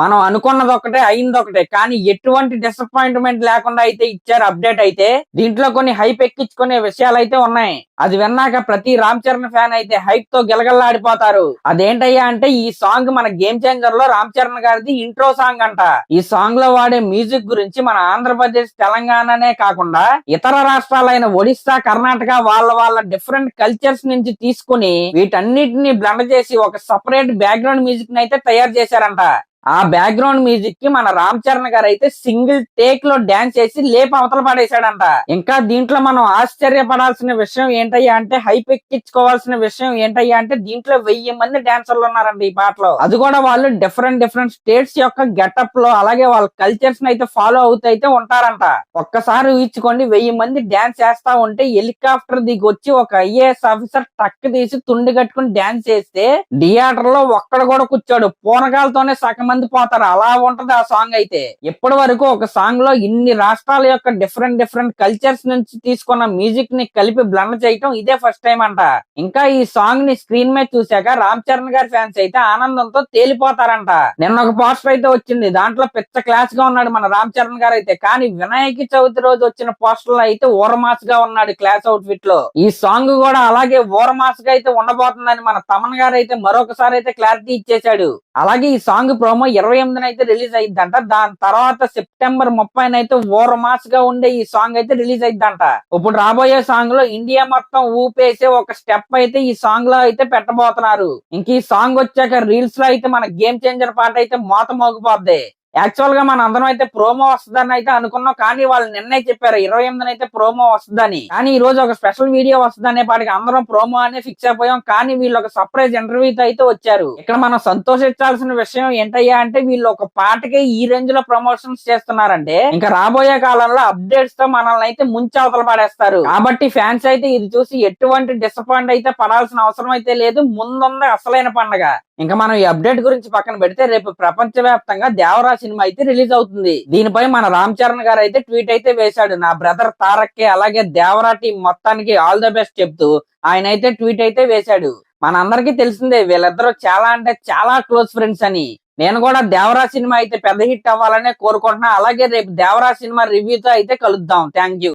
మనం అనుకున్నది ఒకటే అయింది ఒకటే, కానీ ఎటువంటి డిసప్పాయింట్మెంట్ లేకుండా అయితే ఇచ్చారు అప్డేట్ అయితే. దీంట్లో కొన్ని హైప్ ఎక్కించుకునే విషయాలు అయితే ఉన్నాయి. అది విన్నాక ప్రతి రామ్ చరణ్ ఫ్యాన్ అయితే హైప్ తో గిలగల్లాడిపోతారు. అదేంటయ్యా అంటే ఈ సాంగ్ మన గేమ్ చేంజర్ లో రామ్ చరణ్ గారిది ఇంట్రో సాంగ్ అంట. ఈ సాంగ్ లో వాడే మ్యూజిక్ గురించి మన ఆంధ్రప్రదేశ్ తెలంగాణనే కాకుండా ఇతర రాష్ట్రాలైన ఒడిస్సా కర్ణాటక వాళ్ళ డిఫరెంట్ కల్చర్స్ నుంచి తీసుకుని వీటన్నిటిని బ్లెండ్ చేసి ఒక సపరేట్ బ్యాక్గ్రౌండ్ మ్యూజిక్ ని అయితే తయారు చేశారంట. ఆ బ్యాక్గ్రౌండ్ మ్యూజిక్ కి మన రామ్ చరణ్ గారు అయితే సింగిల్ టేక్ లో డాన్స్ చేసి లేప అవతల పడేశాడంట. ఇంకా దీంట్లో మనం ఆశ్చర్యపడాల్సిన విషయం ఏంటయ్యా అంటే, హైప్ ఎక్కించుకోవాల్సిన విషయం ఏంటయ్యా అంటే, దీంట్లో 1000 మంది డాన్సర్లు ఉన్నారండి ఈ పాటలో. అది కూడా వాళ్ళు డిఫరెంట్ స్టేట్స్ యొక్క గెటప్ లో, అలాగే వాళ్ళ కల్చర్స్ ని అయితే ఫాలో అవుతూ అయితే ఉంటారంట. ఒక్కసారి ఊహించుకోండి, 1000 మంది డాన్స్ చేస్తా ఉంటే హెలికాప్టర్ దిగి వచ్చి ఒక ఐఏఎస్ ఆఫీసర్ టక్ తీసి తుండి కట్టుకుని డాన్స్ చేస్తే థియేటర్ లో ఒక్కడ కూడా కూర్చోడు, పూనకాలతోనే సగం మంది పోతారు. అలా ఉంటది ఆ సాంగ్ అయితే. ఇప్పటి వరకు ఒక సాంగ్ లో ఇన్ని రాష్ట్రాల యొక్క డిఫరెంట్ కల్చర్స్ నుంచి తీసుకున్న మ్యూజిక్ ని కలిపి బ్లెండ్ చేయటం ఇదే ఫస్ట్ టైం అంట. ఇంకా ఈ సాంగ్ ని స్క్రీన్ మీద చూశాక రామ్ చరణ్ గారి ఫ్యాన్స్ అయితే ఆనందంతో తేలిపోతారంట. నిన్న ఒక పోస్టర్ అయితే వచ్చింది, దాంట్లో పిచ్చ క్లాస్ గా ఉన్నాడు మన రామ్ చరణ్ గారు అయితే. కానీ వినాయక చవితి రోజు వచ్చిన పోస్టర్ లో అయితే ఊరమాస్ గా ఉన్నాడు క్లాస్ అవుట్ ఫిట్ లో. ఈ సాంగ్ కూడా అలాగే ఊరమాస్ గా అయితే ఉండబోతుందని మన తమన్ గారు అయితే మరొకసారి అయితే క్లారిటీ ఇచ్చేశాడు. అలాగే ఈ సాంగ్ ప్రోమో 28న అయితే రిలీజ్ అయ్యిద్దంట. దాని తర్వాత సెప్టెంబర్ 30న అయితే మాస్ గా ఉండే ఈ సాంగ్ అయితే రిలీజ్ అయ్యిద్దంట. ఇప్పుడు రాబోయే సాంగ్ లో ఇండియా మొత్తం ఊపేసే ఒక స్టెప్ అయితే ఈ సాంగ్ లో అయితే పెట్టబోతున్నారు. ఇంక ఈ సాంగ్ వచ్చాక రీల్స్ లో అయితే మన గేమ్ చేంజర్ పాట అయితే మోత మోగిపోద్ది. యాక్చువల్ గా మన అందరం అయితే ప్రోమో వస్తుందని అయితే అనుకున్నాం, కానీ వాళ్ళు నిన్నే చెప్పారు 28న అయితే ప్రోమో వస్తుందని. కానీ ఈ రోజు ఒక స్పెషల్ వీడియో వస్తుందనే పాటికి అందరం ప్రోమో అనే ఫిక్స్ అయిపోయాం. కానీ వీళ్ళు ఒక సర్ప్రైజ్ ఇంటర్వ్యూతో అయితే వచ్చారు. ఇక్కడ మనం సంతోషించాల్సిన విషయం ఏంటయ్యా అంటే, వీళ్ళు ఒక పాటకే ఈ రేంజ్ లో ప్రమోషన్స్ చేస్తున్నారంటే ఇంకా రాబోయే కాలంలో అప్డేట్స్ తో మనల్ని అయితే ముంచి అవతల పడేస్తారు. కాబట్టి ఫ్యాన్స్ అయితే ఇది చూసి ఎటువంటి డిసప్పాయింట్ అయితే పడాల్సిన అవసరం అయితే లేదు. ముందుంది అసలైన పండగ. ఇంకా మనం ఈ అప్డేట్ గురించి పక్కన పెడితే, రేపు ప్రపంచ వ్యాప్తంగా దేవరా సినిమా అయితే రిలీజ్ అవుతుంది. దీనిపై మన రామ్ చరణ్ గారు అయితే ట్వీట్ అయితే వేశాడు. నా బ్రదర్ తారక్ కి అలాగే దేవరా టీం మొత్తానికి ఆల్ ద బెస్ట్ చెప్తూ ఆయన అయితే ట్వీట్ అయితే వేశాడు. మనందరికీ తెలిసిందే వీళ్ళిద్దరూ చాలా అంటే చాలా క్లోజ్ ఫ్రెండ్స్ అని. నేను కూడా దేవరా సినిమా అయితే పెద్ద హిట్ అవ్వాలనే కోరుకుంటున్నా. అలాగే రేపు దేవరా సినిమా రివ్యూతో అయితే కలుద్దాం. Thank you.